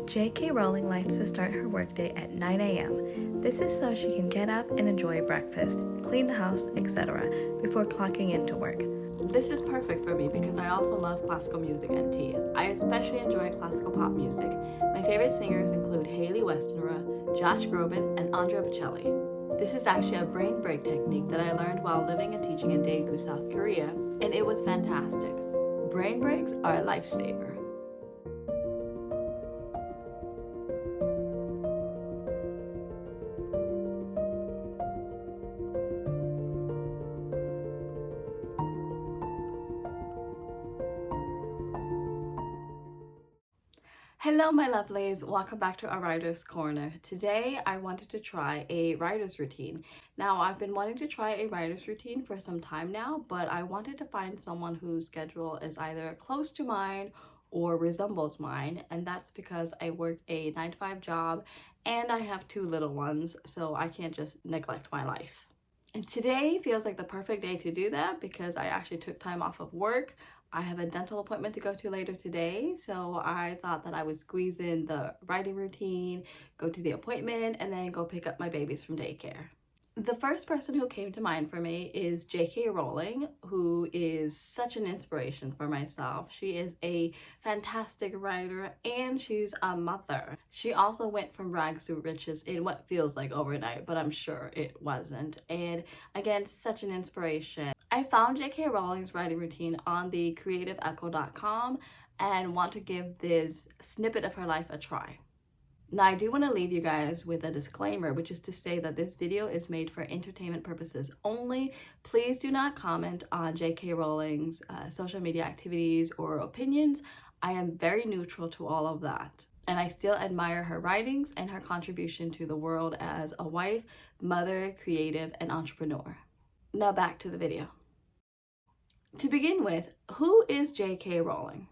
JK Rowling likes to start her workday at 9 a.m. This is so she can get up and enjoy breakfast, clean the house, etc. before clocking into work. This is perfect for me because I also love classical music and tea. I especially enjoy classical pop music. My favorite singers include Hayley Westenra, Josh Groban, and Andrea Bocelli. This is actually a brain break technique that I learned while living and teaching in Daegu, South Korea, and it was fantastic. Brain breaks are a lifesaver. Hello my lovelies, welcome back to our Writer's Corner. Today I wanted to try a writer's routine. Now I've been wanting to try a writer's routine for some time now, but I wanted to find someone whose schedule is either close to mine or resembles mine, and that's because I work a 9-to-5 job and I have 2 little ones, so I can't just neglect my life. And today feels like the perfect day to do that because I actually took time off of work. I have a dental appointment to go to later today, so I thought that I would squeeze in the writing routine, go to the appointment, and then go pick up my babies from daycare. The first person who came to mind for me is JK Rowling, who is such an inspiration for myself. She is a fantastic writer and she's a mother. She also went from rags to riches in what feels like overnight, but I'm sure it wasn't. And again, such an inspiration. I found JK Rowling's writing routine on the creativeecho.com and want to give this snippet of her life a try. Now, I do want to leave you guys with a disclaimer, which is to say that this video is made for entertainment purposes only. Please do not comment on JK Rowling's social media activities or opinions. I am very neutral to all of that. And I still admire her writings and her contribution to the world as a wife, mother, creative, and entrepreneur. Now back to the video. To begin with, who is JK Rowling?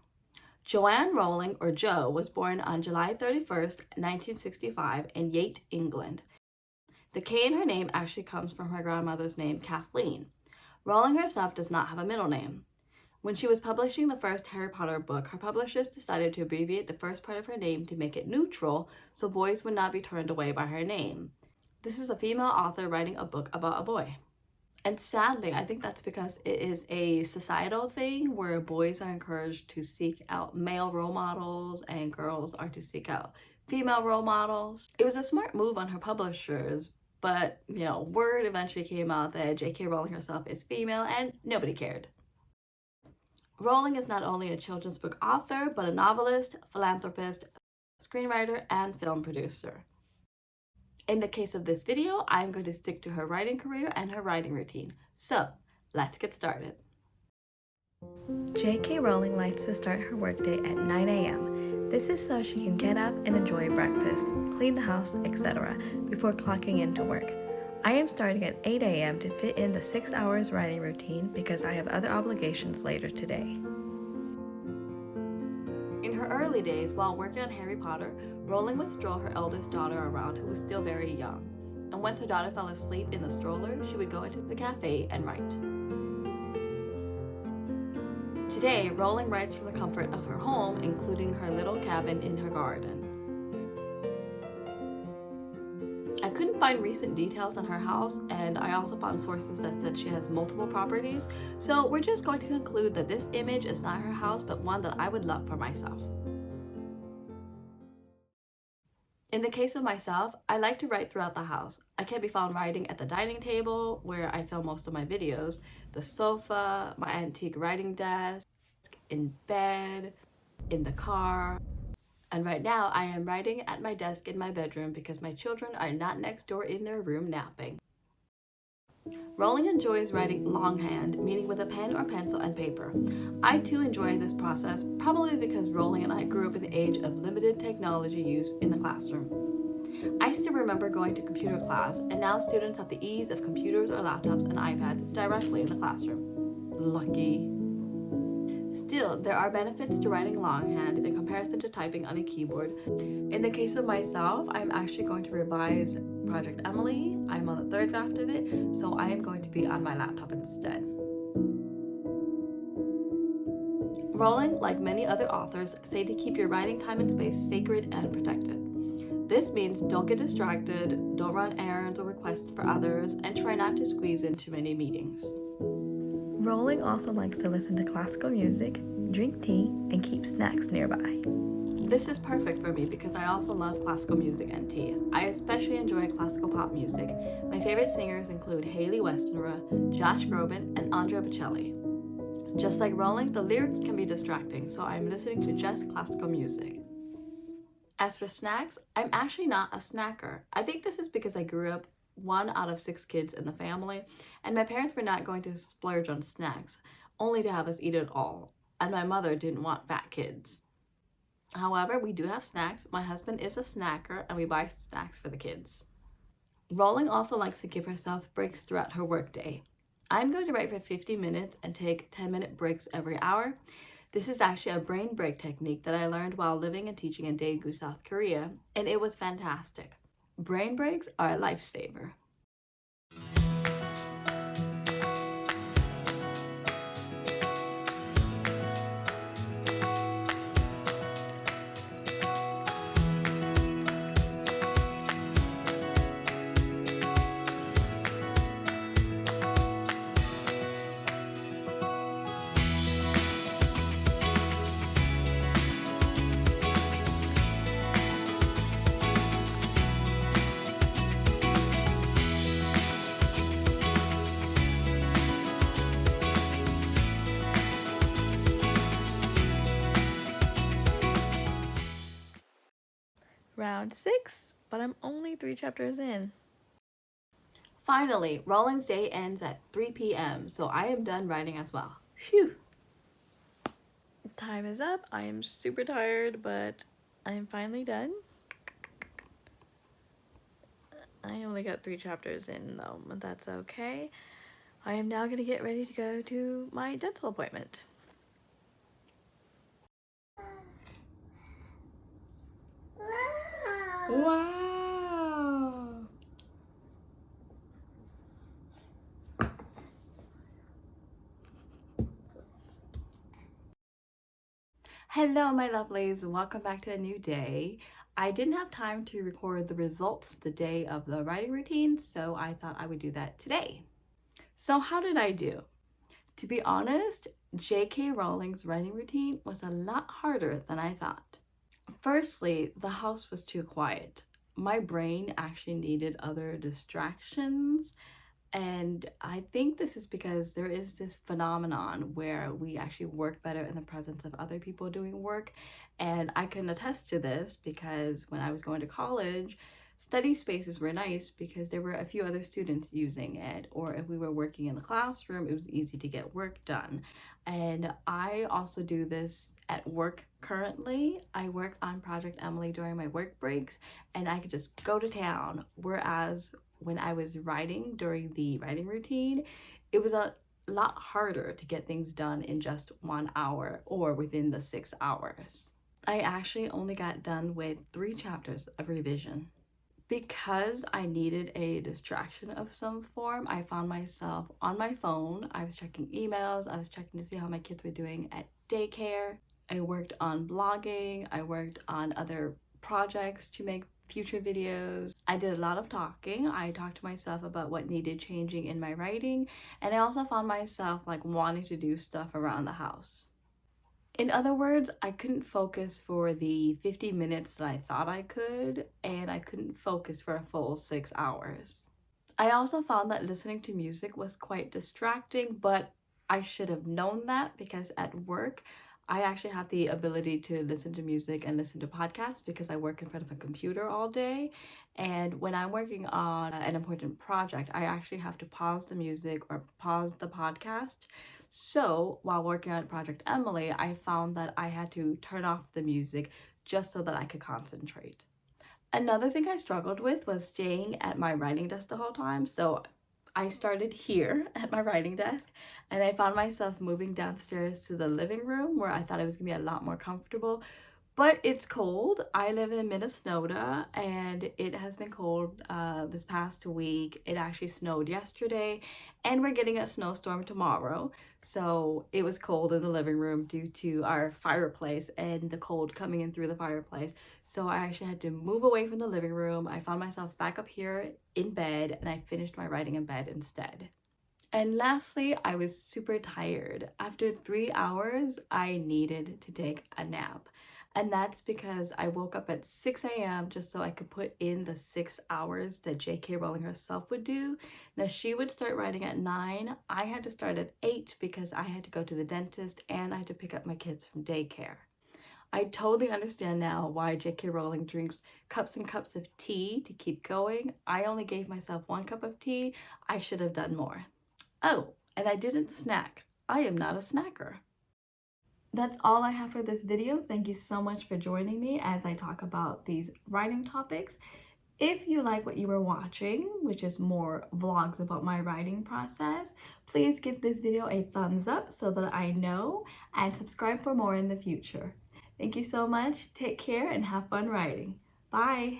Joanne Rowling, or Jo, was born on July 31st, 1965 in Yate, England. The K in her name actually comes from her grandmother's name, Kathleen. Rowling herself does not have a middle name. When she was publishing the first Harry Potter book, her publishers decided to abbreviate the first part of her name to make it neutral so boys would not be turned away by her name. This is a female author writing a book about a boy. And sadly, I think that's because it is a societal thing where boys are encouraged to seek out male role models and girls are to seek out female role models. It was a smart move on her publishers, but word eventually came out that JK Rowling herself is female and nobody cared. Rowling is not only a children's book author, but a novelist, philanthropist, screenwriter, and film producer. In the case of this video, I'm going to stick to her writing career and her writing routine. So, let's get started. JK Rowling likes to start her workday at 9 a.m. This is so she can get up and enjoy breakfast, clean the house, etc. before clocking into work. I am starting at 8 a.m. to fit in the 6 hours writing routine because I have other obligations later today. In her early days, while working on Harry Potter, Rowling would stroll her eldest daughter around, who was still very young. And once her daughter fell asleep in the stroller, she would go into the cafe and write. Today, Rowling writes from the comfort of her home, including her little cabin in her garden. I couldn't find recent details on her house, and I also found sources that said she has multiple properties, so we're just going to conclude that this image is not her house, but one that I would love for myself. In the case of myself, I like to write throughout the house. I can be found writing at the dining table, where I film most of my videos, the sofa, my antique writing desk, in bed, in the car. And right now, I am writing at my desk in my bedroom because my children are not next door in their room napping. Rowling enjoys writing longhand, meaning with a pen or pencil and paper. I too enjoy this process, probably because Rowling and I grew up in the age of limited technology use in the classroom. I still remember going to computer class, and now students have the ease of computers or laptops and iPads directly in the classroom. Lucky. Still, there are benefits to writing longhand in comparison to typing on a keyboard. In the case of myself, I'm actually going to revise Project Emily. I'm on the 3rd draft of it, so I am going to be on my laptop instead. Rowling, like many other authors, say to keep your writing time and space sacred and protected. This means don't get distracted, don't run errands or requests for others, and try not to squeeze in too many meetings. Rowling also likes to listen to classical music, drink tea, and keep snacks nearby. This is perfect for me because I also love classical music and tea. I especially enjoy classical pop music. My favorite singers include Hayley Westenra, Josh Groban, and Andrea Bocelli. Just like Rowling, the lyrics can be distracting, so I'm listening to just classical music. As for snacks, I'm actually not a snacker. I think this is because I grew up one out of 6 kids in the family, and my parents were not going to splurge on snacks, only to have us eat it all, and my mother didn't want fat kids. However, we do have snacks. My husband is a snacker, and we buy snacks for the kids. Rowling also likes to give herself breaks throughout her workday. I'm going to write for 50 minutes and take 10-minute breaks every hour. This is actually a brain break technique that I learned while living and teaching in Daegu, South Korea, and it was fantastic. Brain breaks are a lifesaver. Round 6, but I'm only 3 chapters in. Finally, Rowling's day ends at 3 p.m., so I am done writing as well. Phew! Time is up. I am super tired, but I am finally done. I only got 3 chapters in though, but that's okay. I am now gonna get ready to go to my dental appointment. Wow! Hello, my lovelies. Welcome back to a new day. I didn't have time to record the results the day of the writing routine, so I thought I would do that today. So how did I do? To be honest, JK Rowling's writing routine was a lot harder than I thought. Firstly, the house was too quiet. My brain actually needed other distractions, and I think this is because there is this phenomenon where we actually work better in the presence of other people doing work. And I can attest to this because when I was going to college, study spaces were nice because there were a few other students using it, or if we were working in the classroom, it was easy to get work done. And I also do this at work currently. I work on Project Emily during my work breaks, and I could just go to town. Whereas when I was writing during the writing routine, it was a lot harder to get things done in just 1 hour or within the 6 hours. I actually only got done with 3 chapters of revision. Because I needed a distraction of some form, I found myself on my phone. I was checking emails, I was checking to see how my kids were doing at daycare. I worked on blogging, I worked on other projects to make future videos. I did a lot of talking. I talked to myself about what needed changing in my writing, and I also found myself like wanting to do stuff around the house. In other words, I couldn't focus for the 50 minutes that I thought I could, and I couldn't focus for a full 6 hours. I also found that listening to music was quite distracting, but I should have known that because at work, I actually have the ability to listen to music and listen to podcasts because I work in front of a computer all day. And when I'm working on an important project, I actually have to pause the music or pause the podcast. So while working on Project Emily, I found that I had to turn off the music just so that I could concentrate. Another thing I struggled with was staying at my writing desk the whole time. So I started here at my writing desk, and I found myself moving downstairs to the living room where I thought it was gonna be a lot more comfortable. But it's cold. I live in Minnesota and it has been cold this past week. It actually snowed yesterday and we're getting a snowstorm tomorrow. So it was cold in the living room due to our fireplace and the cold coming in through the fireplace. So I actually had to move away from the living room. I found myself back up here in bed and I finished my writing in bed instead. And lastly, I was super tired. After 3 hours, I needed to take a nap. And that's because I woke up at 6 a.m. just so I could put in the 6 hours that JK Rowling herself would do. Now, she would start writing at 9. I had to start at 8 because I had to go to the dentist and I had to pick up my kids from daycare. I totally understand now why JK Rowling drinks cups and cups of tea to keep going. I only gave myself 1 cup of tea. I should have done more. Oh, and I didn't snack. I am not a snacker. That's all I have for this video. Thank you so much for joining me as I talk about these writing topics. If you like what you were watching, which is more vlogs about my writing process, please give this video a thumbs up so that I know, and subscribe for more in the future. Thank you so much. Take care and have fun writing. Bye.